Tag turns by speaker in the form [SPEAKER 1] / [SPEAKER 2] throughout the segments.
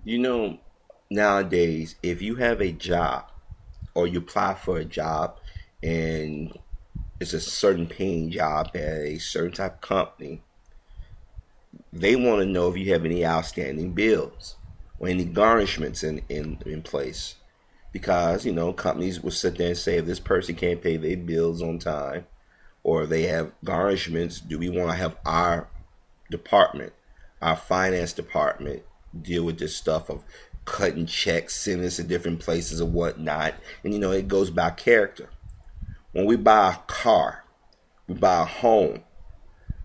[SPEAKER 1] You know, nowadays, if you have a job or you apply for a job and it's a certain paying job at a certain type of company, they want to know if you have any outstanding bills or any garnishments in place. Because, companies will sit there and say if this person can't pay their bills on time or they have garnishments, do we want to have our department, our finance department, deal with this stuff of cutting checks, sending us to different places or whatnot? And it goes by character. When we buy a car, we buy a home,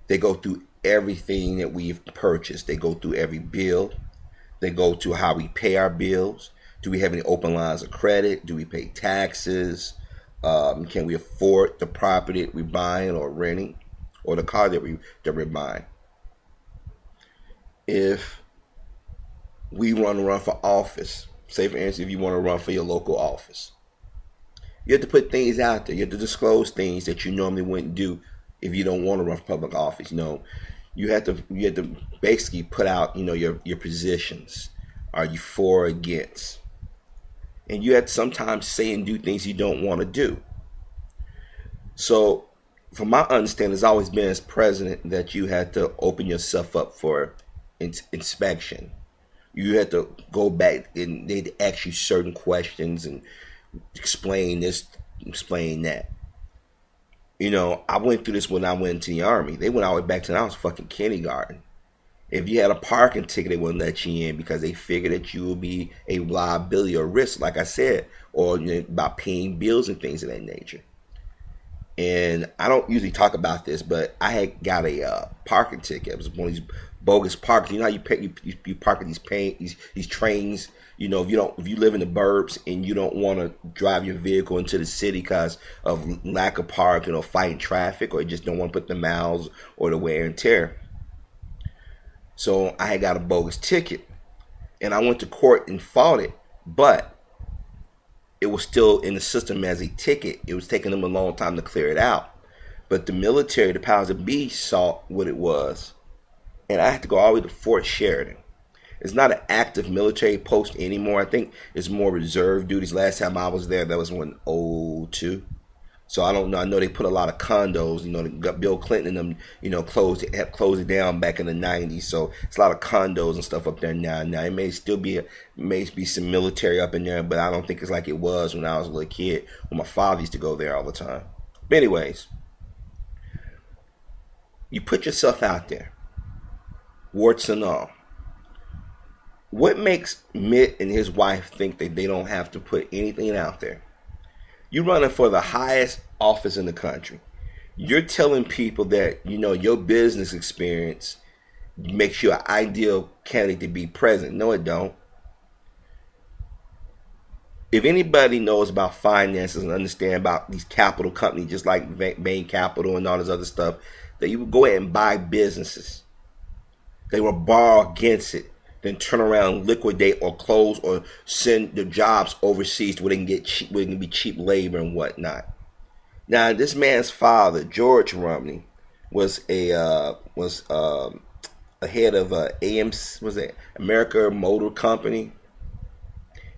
[SPEAKER 1] they go through everything that we've purchased. They go through every bill. They go to how we pay our bills. Do we have any open lines of credit? Do we pay taxes? Can we afford the property that we're buying or renting, or the car that we're buying? If we want to run for office, say for instance, if you want to run for your local office, you have to put things out there. You have to disclose things that you normally wouldn't do if you don't want to run for public office. You have to basically put out your positions. Are you for or against? And you have to sometimes say and do things you don't want to do. So, from my understanding, it's always been as president that you had to open yourself up for inspection. You had to go back and they'd ask you certain questions and explain this, explain that. I went through this when I went into the Army. They went all the way back to when I was fucking kindergarten. If you had a parking ticket, they wouldn't let you in because they figured that you would be a liability or risk, like I said, or about paying bills and things of that nature. And I don't usually talk about this, but I had got a parking ticket. It was one of these bogus parks. You know how you park at these trains. If you live in the burbs and you don't want to drive your vehicle into the city because of lack of parking or fighting traffic, or you just don't want to put the miles or the wear and tear. So I had got a bogus ticket, and I went to court and fought it, but it was still in the system as a ticket. It was taking them a long time to clear it out. But the military, the powers that be, saw what it was, and I had to go all the way to Fort Sheridan. It's not an active military post anymore. I think it's more reserve duties. Last time I was there, that was in 2002. So I don't know. I know they put a lot of condos. Bill Clinton and them, closed it down back in the 90s. So it's a lot of condos and stuff up there now. Now it may still be some military up in there, but I don't think it's like it was when I was a little kid, when my father used to go there all the time. But anyways, you put yourself out there, warts and all. What makes Mitt and his wife think that they don't have to put anything out there? You're running for the highest office in the country. You're telling people that, your business experience makes you an ideal candidate to be president. No, it don't. If anybody knows about finances and understand about these capital companies, just like Bain Capital and all this other stuff, that you would go ahead and buy businesses. They will borrow against it, then turn around, liquidate or close or send the jobs overseas where they can get cheap, where it can be cheap labor and whatnot. Now, this man's father, George Romney, was a head of AMC, was it America Motor Company,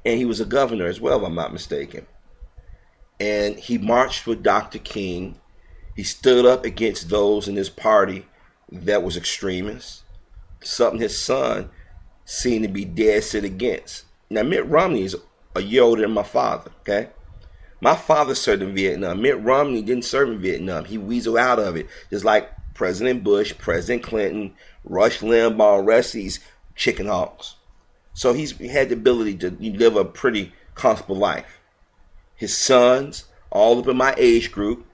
[SPEAKER 1] and he was a governor as well, if I'm not mistaken. And he marched with Dr. King. He stood up against those in his party that was extremists. Something his son seemed to be dead set against. Now, Mitt Romney is a year older than my father, okay? My father served in Vietnam. Mitt Romney didn't serve in Vietnam. He weaseled out of it, just like President Bush, President Clinton, Rush Limbaugh, and rest of these chicken hawks. So he had the ability to live a pretty comfortable life. His sons, all up in my age group,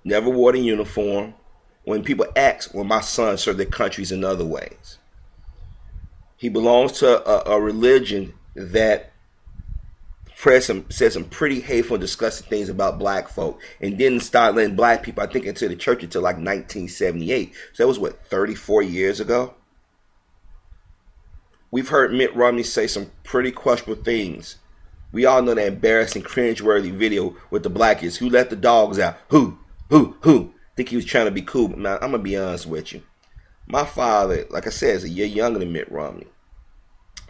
[SPEAKER 1] never wore the uniform. When people ask, well, my sons served their countries in other ways. He belongs to a religion that said some pretty hateful and disgusting things about black folk, and didn't start letting black people, I think, into the church until like 1978. So that was, 34 years ago? We've heard Mitt Romney say some pretty questionable things. We all know that embarrassing, cringeworthy video with the black kids. Who let the dogs out? Who? Think he was trying to be cool. Now, I'm going to be honest with you. My father, like I said, is a year younger than Mitt Romney.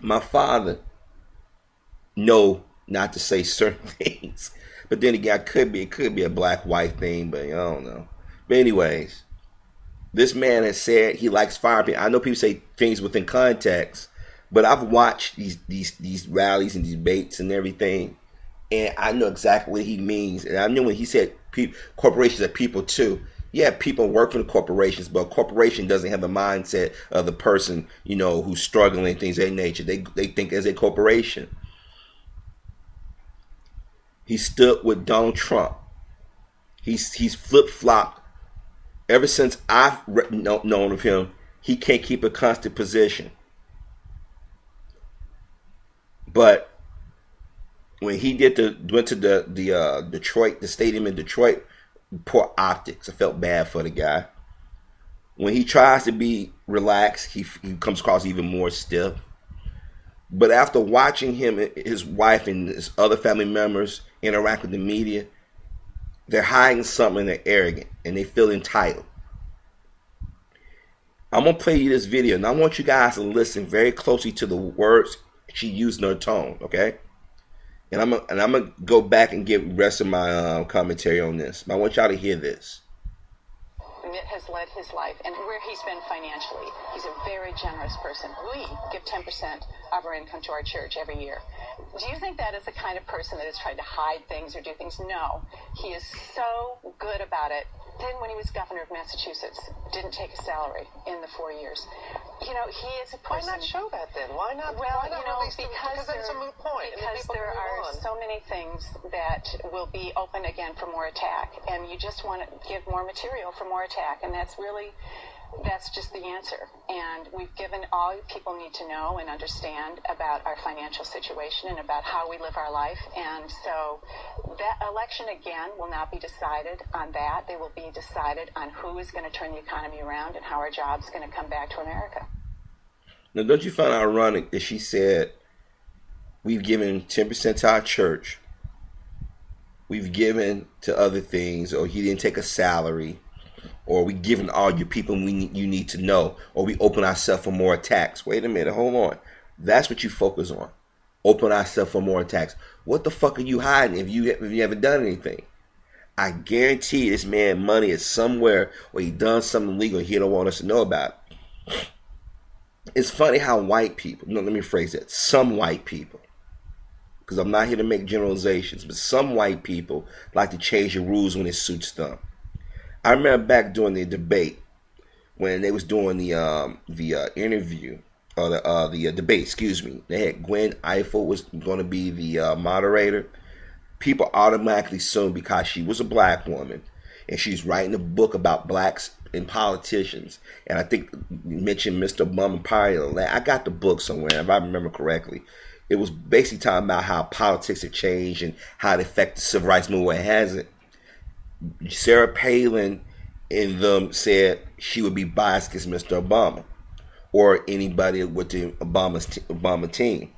[SPEAKER 1] My father know not to say certain things, but then again, it could be a black white thing, but I don't know. But anyways, this man has said he likes firing people. I know people say things within context, but I've watched these rallies and debates and everything, and I know exactly what he means. And I knew when he said corporations are people too. Yeah, people work for the corporations, but a corporation doesn't have the mindset of the person, who's struggling and things of that nature. They think as a corporation. He stood with Donald Trump. He's flip flopped ever since I've known of him. He can't keep a constant position. But when he went to the Detroit, the stadium in Detroit, poor optics. I felt bad for the guy. When he tries to be relaxed, he comes across even more stiff. But after watching him, his wife, and his other family members interact with the media, they're hiding something, and they're arrogant, and they feel entitled. I'm going to play you this video, and I want you guys to listen very closely to the words she used in her tone, okay? And I'm gonna go back and give the rest of my commentary on this. But I want y'all to hear this.
[SPEAKER 2] Mitt has led his life and where he's been financially. He's a very generous person. We give 10% of our income to our church every year. Do you think that is the kind of person that has tried to hide things or do things? No. He is so good about it. Then when he was governor of Massachusetts, didn't take a salary in the 4 years. He is a person...
[SPEAKER 3] Why not show that then? Why not?
[SPEAKER 2] Well,
[SPEAKER 3] why not release because it's a moot point.
[SPEAKER 2] Because there are so many things that will be open again for more attack, and you just want to give more material for more attack, and that's just the answer. And we've given all people need to know and understand about our financial situation and about how we live our life. And so that election, again, will not be decided on that. They will be decided on who is going to turn the economy around and how our jobs are going to come back to America.
[SPEAKER 1] Now, don't you find it ironic that she said, we've given 10% to our church, we've given to other things, or he didn't take a salary, or we giving all your people you need to know, or we open ourselves for more attacks. Wait a minute, hold on. That's what you focus on. Open ourselves for more attacks. What the fuck are you hiding if you haven't done anything? I guarantee this man money is somewhere where he done something illegal and he don't want us to know about it. It's funny how white people, let me phrase that, some white people, because I'm not here to make generalizations, but some white people like to change the rules when it suits them. I remember back during the debate when they was doing the interview or the debate. Excuse me. They had Gwen Ifill was going to be the moderator. People automatically assumed because she was a black woman and she's writing a book about blacks and politicians. And I think you mentioned Mr. Bum and Pioneer. I got the book somewhere, if I remember correctly. It was basically talking about how politics have changed and how it affects the civil rights movement. Has it? Sarah Palin and them said she would be biased against Mr. Obama or anybody with the Obama team.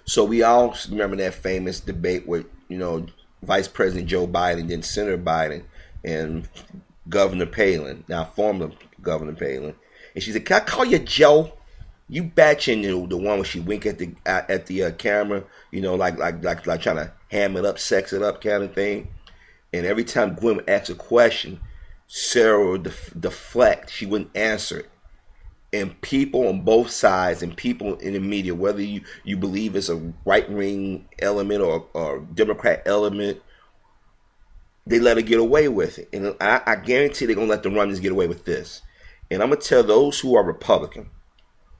[SPEAKER 1] So we all remember that famous debate with, Vice President Joe Biden, then Senator Biden, and Governor Palin, now former Governor Palin. And she said, "Can I call you Joe?" You batching the one where she wink at the camera, like trying to ham it up, sex it up kind of thing. And every time Gwen asked a question, Sarah would deflect. She wouldn't answer it. And people on both sides and people in the media, whether you believe it's a right-wing element or Democrat element, they let her get away with it. And I guarantee they're going to let the runners get away with this. And I'm going to tell those who are Republican,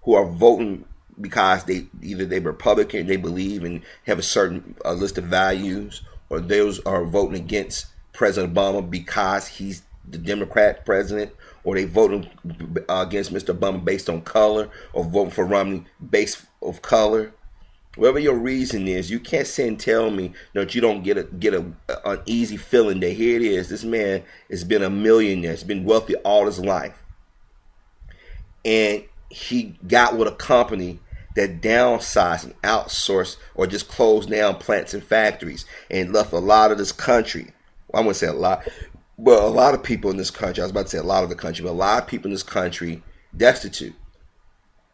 [SPEAKER 1] who are voting because they're Republican, they believe and have a certain list of values, or those are voting against President Obama because he's the Democrat president, or they voting against Mr. Obama based on color, or voting for Romney based of color. Whatever your reason is, you can't sit and tell me that you don't get an easy feeling that here it is. This man has been a millionaire, has been wealthy all his life, and he got with a company that downsized and outsourced or just closed down plants and factories and left a lot of this country. Well, I wouldn't say a lot, but a lot of people in this country, I was about to say a lot of the country, but a lot of people in this country destitute.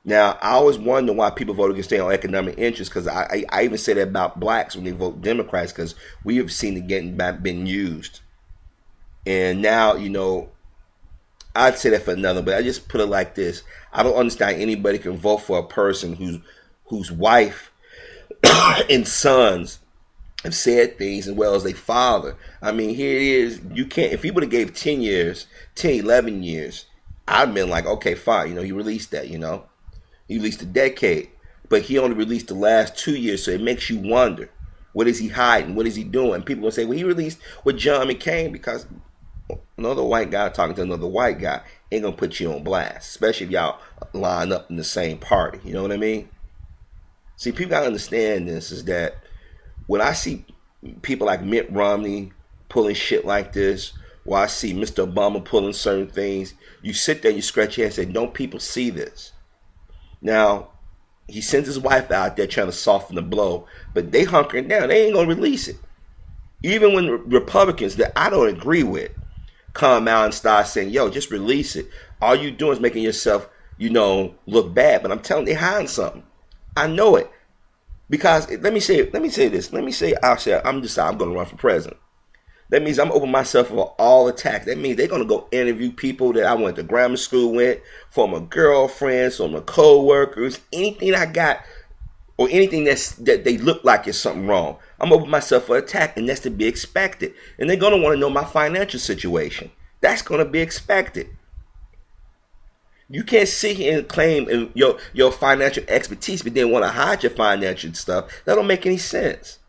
[SPEAKER 1] Now, I always wonder why people vote against their own economic interests, because I even say that about blacks when they vote Democrats, because we have seen it been used. And now, I'd say that for another, but I just put it like this. I don't understand anybody can vote for a person whose wife and sons have said things as well as their father. I mean, here it is. You can't, if he would have gave 10 years, 10, 11 years, I'd been like, okay, fine. He released that, He released a decade, but he only released the last 2 years, so it makes you wonder, what is he hiding? What is he doing? People will say, well, he released with John McCain because another white guy talking to another white guy ain't going to put you on blast, especially if y'all line up in the same party. You know what I mean? See, people got to understand this, is that when I see people like Mitt Romney pulling shit like this, or I see Mr. Obama pulling certain things, you sit there and you scratch your head and say, don't people see this? Now, he sends his wife out there trying to soften the blow, but they hunkering down. They ain't going to release it. Even when Republicans that I don't agree with come out and start saying, yo, just release it. All you doing is making yourself, look bad. But I'm telling you, they're hiding something. I know it. Because let me say this. I'm going to run for president. That means I'm opening myself for all attacks. That means they're going to go interview people that I went to grammar school with, former girlfriends, former co-workers, anything I got, or anything that they look like is something wrong. I'm opening myself for attack, and that's to be expected. And they're going to want to know my financial situation. That's going to be expected. You can't sit here and claim your financial expertise, but then want to hide your financial stuff. That don't make any sense.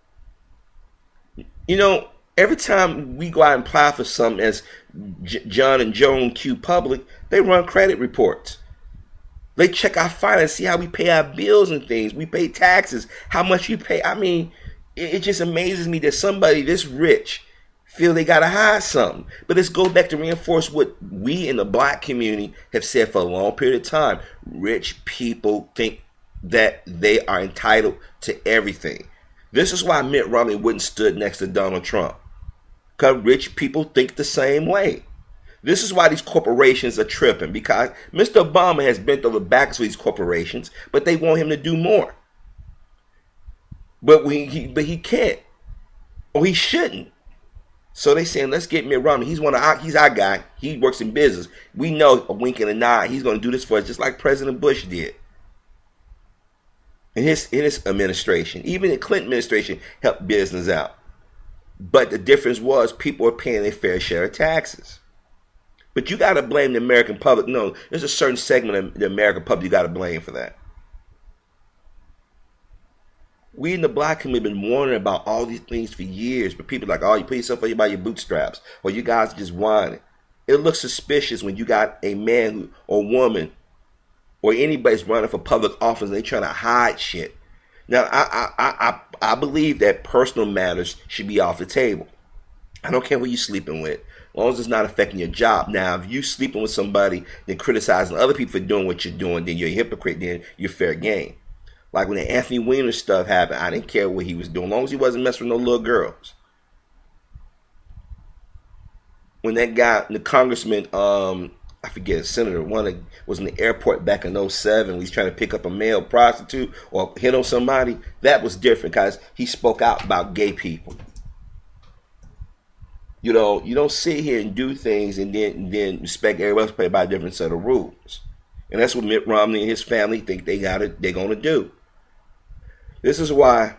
[SPEAKER 1] Every time we go out and apply for something as John and Joan Q Public, they run credit reports. They check our finance, see how we pay our bills and things. We pay taxes, how much you pay. I mean, it just amazes me that somebody this rich feel they got to hide something. But this goes back to reinforce what we in the black community have said for a long period of time. Rich people think that they are entitled to everything. This is why Mitt Romney wouldn't stood next to Donald Trump. Because rich people think the same way. This is why these corporations are tripping. Because Mr. Obama has bent over backwards for these corporations, but they want him to do more. But he can't. Or he shouldn't. So they saying, let's get Mitt Romney. He's our guy. He works in business. We know a wink and a nod. He's going to do this for us just like President Bush did. In his administration. Even the Clinton administration helped business out. But the difference was people are paying their fair share of taxes. But you got to blame the American public. No, there's a certain segment of the American public you got to blame for that. We in the black community have been warning about all these things for years. But people are like, oh, you put yourself by your bootstraps. Or you guys just whining. It looks suspicious when you got a man or woman or anybody's running for public office and they trying to hide shit. Now, I believe that personal matters should be off the table. I don't care who you're sleeping with, as long as it's not affecting your job. Now, if you sleeping with somebody and criticizing other people for doing what you're doing, then you're a hypocrite, then you're fair game. Like when the Anthony Weiner stuff happened, I didn't care what he was doing, as long as he wasn't messing with no little girls. When that guy, the congressman, I forget, senator, one that was in the airport back in 2007, he's trying to pick up a male prostitute or hit on somebody, that was different because he spoke out about gay people. You don't sit here and do things and then expect everybody else to play by a different set of rules. And that's what Mitt Romney and his family think they're going to do. This is why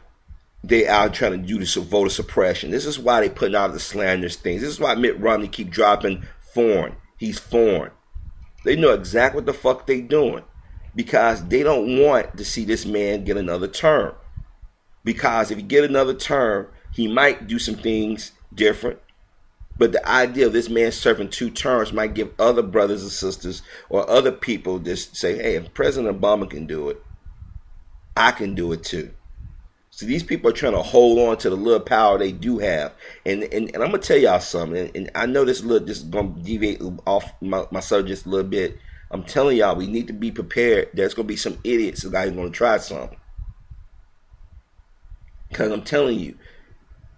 [SPEAKER 1] they out trying to do this voter suppression. This is why they putting out the slanderous things. This is why Mitt Romney keep dropping foreign. He's foreign. They know exactly what the fuck they doing because they don't want to see this man get another term. Because if he get another term, he might do some things different. But the idea of this man serving 2 terms might give other brothers and sisters or other people this say, hey, if President Obama can do it, I can do it too. So these people are trying to hold on to the little power they do have. And I'm going to tell y'all something. And I know this is going to deviate off my subject just a little bit. I'm telling y'all, we need to be prepared. There's going to be some idiots that are going to try something. Because I'm telling you,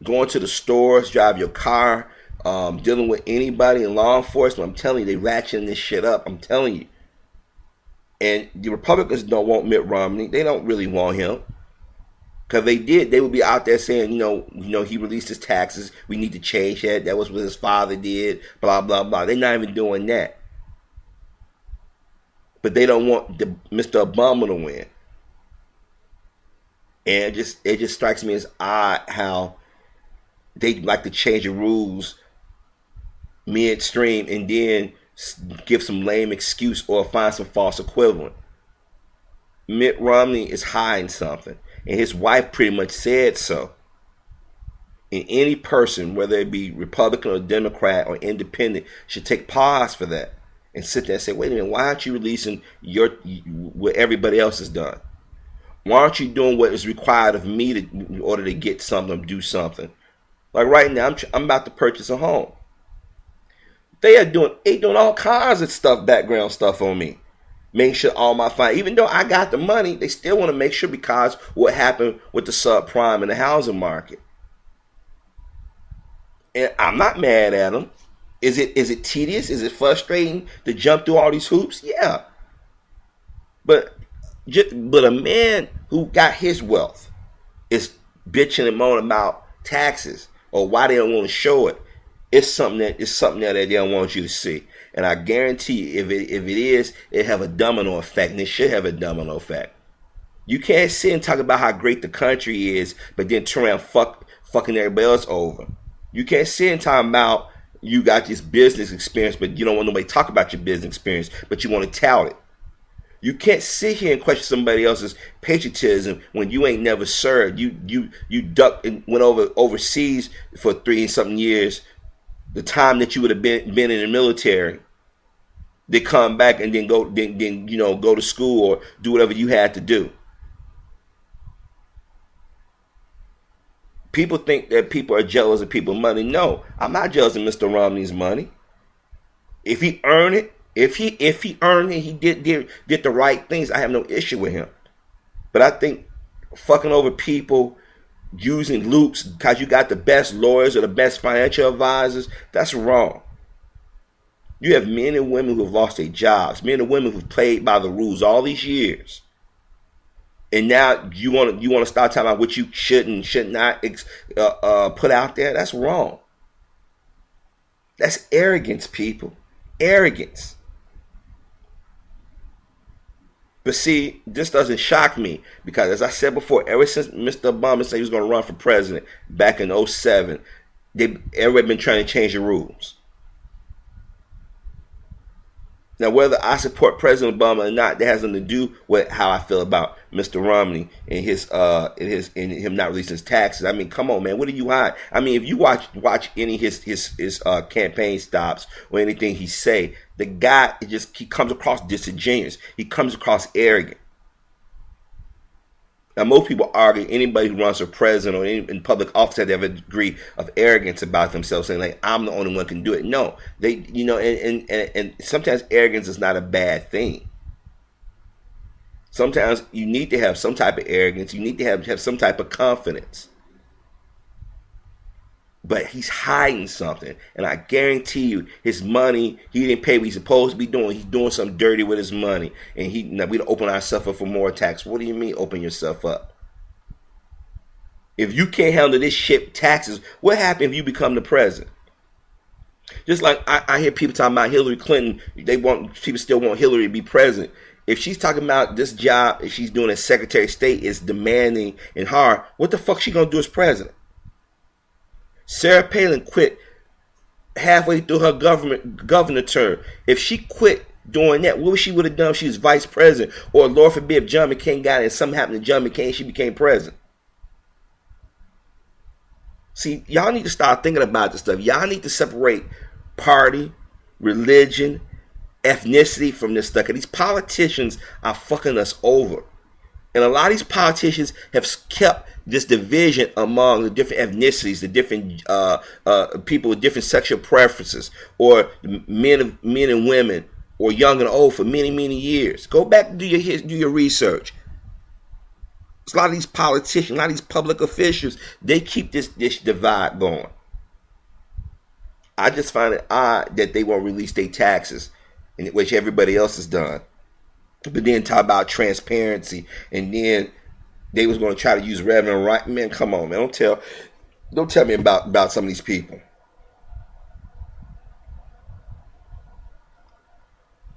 [SPEAKER 1] going to the stores, drive your car, dealing with anybody in law enforcement, I'm telling you, they ratcheting this shit up. I'm telling you. And the Republicans don't want Mitt Romney. They don't really want him. Because they would be out there saying, he released his taxes. We need to change that. That was what his father did. Blah, blah, blah. They're not even doing that. But they don't want Mr. Obama to win. And it just strikes me as odd how they like to change the rules midstream and then give some lame excuse or find some false equivalent. Mitt Romney is hiding something. And his wife pretty much said so. And any person, whether it be Republican or Democrat or independent, should take pause for that and sit there and say, wait a minute, why aren't you releasing what everybody else has done? Why aren't you doing what is required of me in order to get something, do something? Like right now, I'm about to purchase a home. They doing all kinds of stuff, background stuff on me. Making sure all my even though I got the money, they still want to make sure because what happened with the subprime and the housing market. And I'm not mad at them. Is it tedious? Is it frustrating to jump through all these hoops? Yeah. But a man who got his wealth is bitching and moaning about taxes or why they don't want to show it. It's something that they don't want you to see. And I guarantee you, if it is, it have a domino effect, and it should have a domino effect. You can't sit and talk about how great the country is, but then turn around fucking everybody else over. You can't sit and talk about you got this business experience, but you don't want nobody to talk about your business experience, but you want to tout it. You can't sit here and question somebody else's patriotism when you ain't never served. You ducked and went overseas for 3-something years. The time that you would have been in the military, they come back and then go to school or do whatever you had to do. People think that people are jealous of people's money. No, I'm not jealous of Mr. Romney's money. If he earned it, if he earned it, he did the right things. I have no issue with him. But I think fucking over people, using loops because you got the best lawyers or the best financial advisors, that's wrong. You have men and women who have lost their jobs, men and women who've played by the rules all these years, and now you want to start talking about what you should not put out there. That's wrong. That's arrogance, people. Arrogance. But see, this doesn't shock me because, as I said before, ever since Mr. Obama said he was going to run for president back in 2007, everybody been trying to change the rules. Now, whether I support President Obama or not, that has nothing to do with how I feel about Mr. Romney and him not releasing his taxes. I mean, come on, man, what do you hide? I mean, if you watch any of his campaign stops or anything he say, the guy he comes across disingenuous. He comes across arrogant. Now, most people argue anybody who runs for president or in public office has a degree of arrogance about themselves, saying like, I'm the only one who can do it. No, and sometimes arrogance is not a bad thing. Sometimes you need to have some type of arrogance. You need to have some type of confidence. But he's hiding something, and I guarantee you, his money, he didn't pay what he's supposed to be doing. He's doing something dirty with his money, and we don't open ourselves up for more tax. What do you mean, open yourself up? If you can't handle this shit, taxes, what happens if you become the president? Just like I hear people talking about Hillary Clinton, people still want Hillary to be president. If she's talking about this job, if she's doing as Secretary of State is demanding and hard, what the fuck she gonna do as president? Sarah Palin quit halfway through her governor term. If she quit doing that, what she would have done if she was vice president? Or Lord forbid if John McCain got it and something happened to John McCain, she became president. See, y'all need to start thinking about this stuff. Y'all need to separate party, religion, ethnicity from this stuff. These politicians are fucking us over. And a lot of these politicians have kept this division among the different ethnicities, the different people with different sexual preferences, or men and women, or young and old for many, many years. Go back and do your research. A lot of these politicians, a lot of these public officials, they keep this divide going. I just find it odd that they won't release their taxes, which everybody else has done. but then talk about transparency, and then they was going to try to use Reverend Wright. Man, come on, man, don't tell me about some of these people.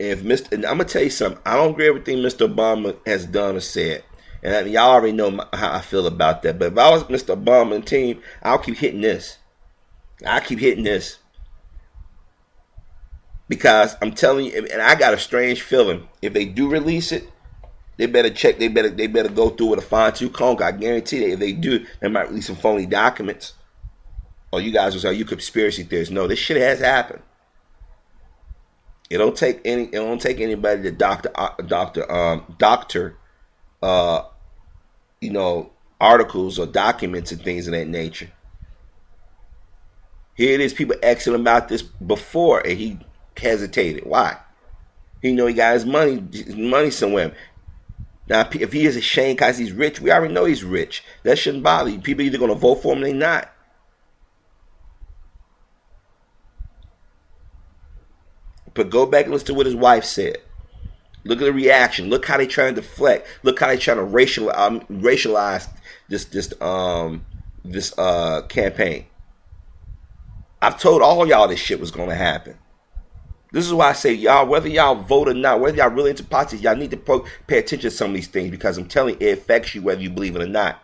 [SPEAKER 1] And I'm gonna tell you something. I don't agree with everything Mr. Obama has done or said, and y'all already know how I feel about that. But if I was Mr. Obama and team, I'll keep hitting this. Because I'm telling you, and I got a strange feeling. If they do release it, they better check. They better go through with a fine-tooth comb. I guarantee that if they do, they might release some phony documents. Or you guys will say, you conspiracy theorists. No, this shit has happened. It don't take anybody to doctor articles or documents and things of that nature. Here it is, people asking about this before, and he hesitated. Why? He know he got his money somewhere. Now, if he is ashamed because he's rich, we already know he's rich. That shouldn't bother you. People either going to vote for him or they not. But go back and listen to what his wife said. Look at the reaction. Look how they trying to deflect. Look how they trying to racialize this campaign. I've told all y'all this shit was going to happen. This is why I say, y'all, whether y'all vote or not, whether y'all really into politics, y'all need to pay attention to some of these things, because I'm telling you, it affects you whether you believe it or not.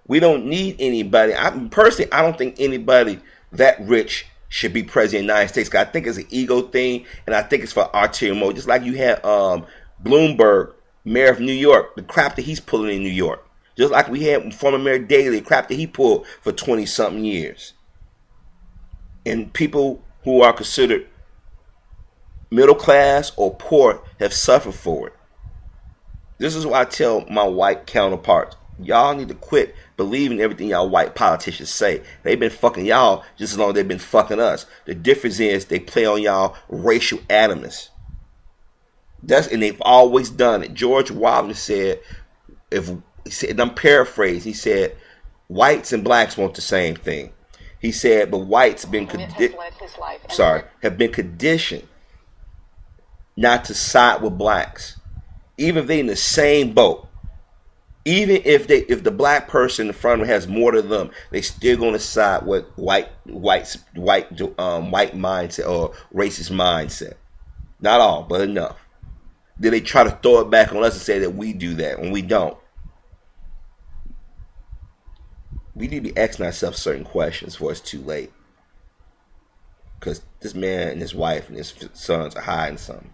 [SPEAKER 1] We don't need anybody. I don't think anybody that rich should be president of the United States, because I think it's an ego thing, and I think it's for ulterior motive. Just like you had Bloomberg, mayor of New York, the crap that he's pulling in New York. Just like we had former Mayor Daley, the crap that he pulled for 20-something years. And people who are considered middle class or poor have suffered for it. This is why I tell my white counterparts, y'all need to quit believing everything y'all white politicians say. They've been fucking y'all just as long as they've been fucking us. The difference is they play on y'all racial animus. And they've always done it. George Wilder said, and I'm paraphrasing, he said, whites and blacks want the same thing. He said, but whites have been conditioned not to side with blacks, even if they're in the same boat. Even if the black person in front of them has more to them, they still gonna side with white mindset or racist mindset. Not all, but enough. Then they try to throw it back on us and say that we do that when we don't. We need to be asking ourselves certain questions before it's too late. Because this man and his wife and his sons are hiding something.